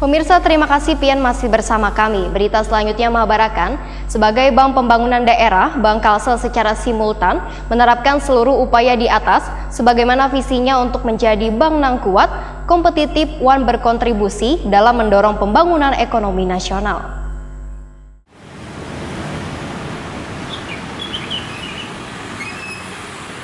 Pemirsa, terima kasih Pian masih bersama kami. Berita selanjutnya mengabarkan, sebagai Bank Pembangunan Daerah, Bank Kalsel secara simultan menerapkan seluruh upaya di atas sebagaimana visinya untuk menjadi bank yang kuat, kompetitif, dan berkontribusi dalam mendorong pembangunan ekonomi nasional.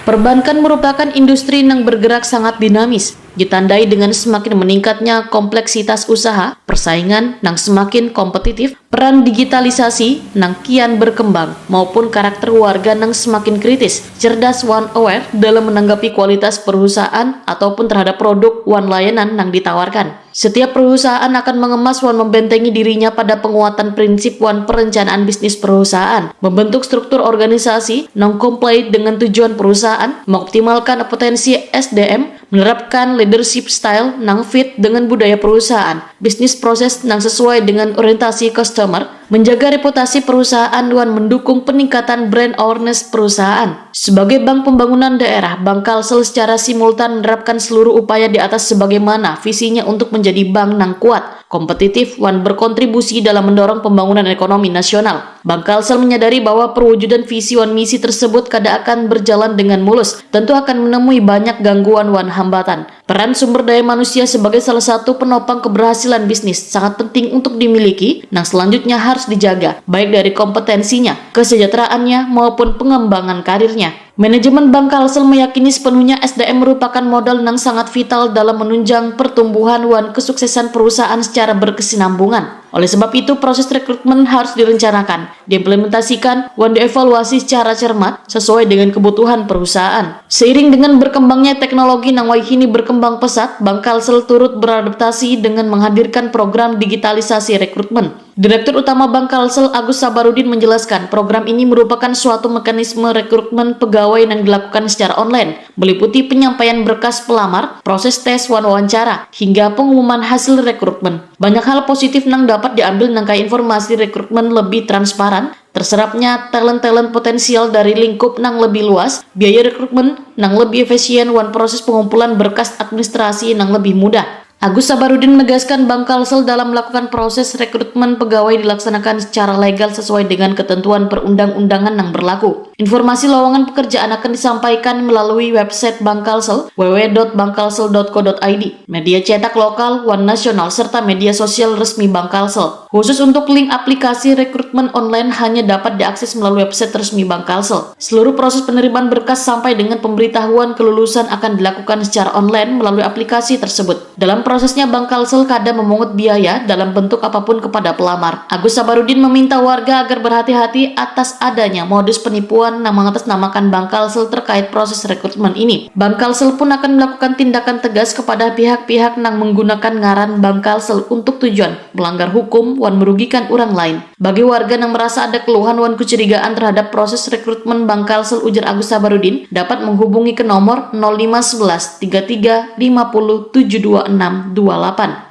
Perbankan merupakan industri yang bergerak sangat dinamis, ditandai dengan semakin meningkatnya kompleksitas usaha, persaingan yang semakin kompetitif, peran digitalisasi yang kian berkembang, maupun karakter warga yang semakin kritis, cerdas one aware dalam menanggapi kualitas perusahaan ataupun terhadap produk one layanan yang ditawarkan. Setiap perusahaan akan mengemas wan membentengi dirinya pada penguatan prinsip wan perencanaan bisnis perusahaan, membentuk struktur organisasi non-compliant dengan tujuan perusahaan, mengoptimalkan potensi SDM, menerapkan leadership style yang fit dengan budaya perusahaan, bisnis proses yang sesuai dengan orientasi customer, menjaga reputasi perusahaan dan mendukung peningkatan brand awareness perusahaan. Sebagai Bank Pembangunan Daerah, Bank Kalsel secara simultan menerapkan seluruh upaya di atas sebagaimana visinya untuk menjadi bank yang kuat, kompetitif, dan berkontribusi dalam mendorong pembangunan ekonomi nasional. Bank Kalsel menyadari bahwa perwujudan visi dan misi tersebut kada akan berjalan dengan mulus, tentu akan menemui banyak gangguan dan hambatan. Peran sumber daya manusia sebagai salah satu penopang keberhasilan bisnis sangat penting untuk dimiliki, yang selanjutnya harus dijaga, baik dari kompetensinya, kesejahteraannya, maupun pengembangan karirnya. Manajemen Bank Kalsel meyakini sepenuhnya SDM merupakan modal yang sangat vital dalam menunjang pertumbuhan dan kesuksesan perusahaan secara berkesinambungan. Oleh sebab itu, proses rekrutmen harus direncanakan, diimplementasikan, dan dievaluasi secara cermat sesuai dengan kebutuhan perusahaan. Seiring dengan berkembangnya teknologi yang kini berkembang pesat, Bank Kalsel turut beradaptasi dengan menghadirkan program digitalisasi rekrutmen. Direktur Utama Bank Kalsel Agus Sabarudin menjelaskan, program ini merupakan suatu mekanisme rekrutmen pegawai yang dilakukan secara online, meliputi penyampaian berkas pelamar, proses tes wawancara, hingga pengumuman hasil rekrutmen. Banyak hal positif yang dapat diambil nangkai informasi rekrutmen lebih transparan, terserapnya talent-talent potensial dari lingkup yang lebih luas, biaya rekrutmen yang lebih efisien, dan proses pengumpulan berkas administrasi yang lebih mudah. Agus Sabarudin menegaskan Bank Kalsel dalam melakukan proses rekrutmen pegawai dilaksanakan secara legal sesuai dengan ketentuan perundang-undangan yang berlaku. Informasi lowongan pekerjaan akan disampaikan melalui website Bank Kalsel www.bankkalsel.co.id, media cetak lokal, wan nasional, serta media sosial resmi Bank Kalsel. Khusus untuk link aplikasi rekrutmen online hanya dapat diakses melalui website resmi Bank Kalsel. Seluruh proses penerimaan berkas sampai dengan pemberitahuan kelulusan akan dilakukan secara online melalui aplikasi tersebut. Dalam prosesnya, Bank Kalsel kadang memungut biaya dalam bentuk apapun kepada pelamar. Agus Sabarudin meminta warga agar berhati-hati atas adanya modus penipuan yang mengatasnamakan Bank Kalsel terkait proses rekrutmen ini. Bank Kalsel pun akan melakukan tindakan tegas kepada pihak-pihak yang menggunakan ngaran Bank Kalsel untuk tujuan melanggar hukum dan merugikan orang lain. Bagi warga yang merasa ada keluhan dan kecurigaan terhadap proses rekrutmen Bank Kalsel, ujar Agus Sabarudin, dapat menghubungi ke nomor 0511 33 50 726 28.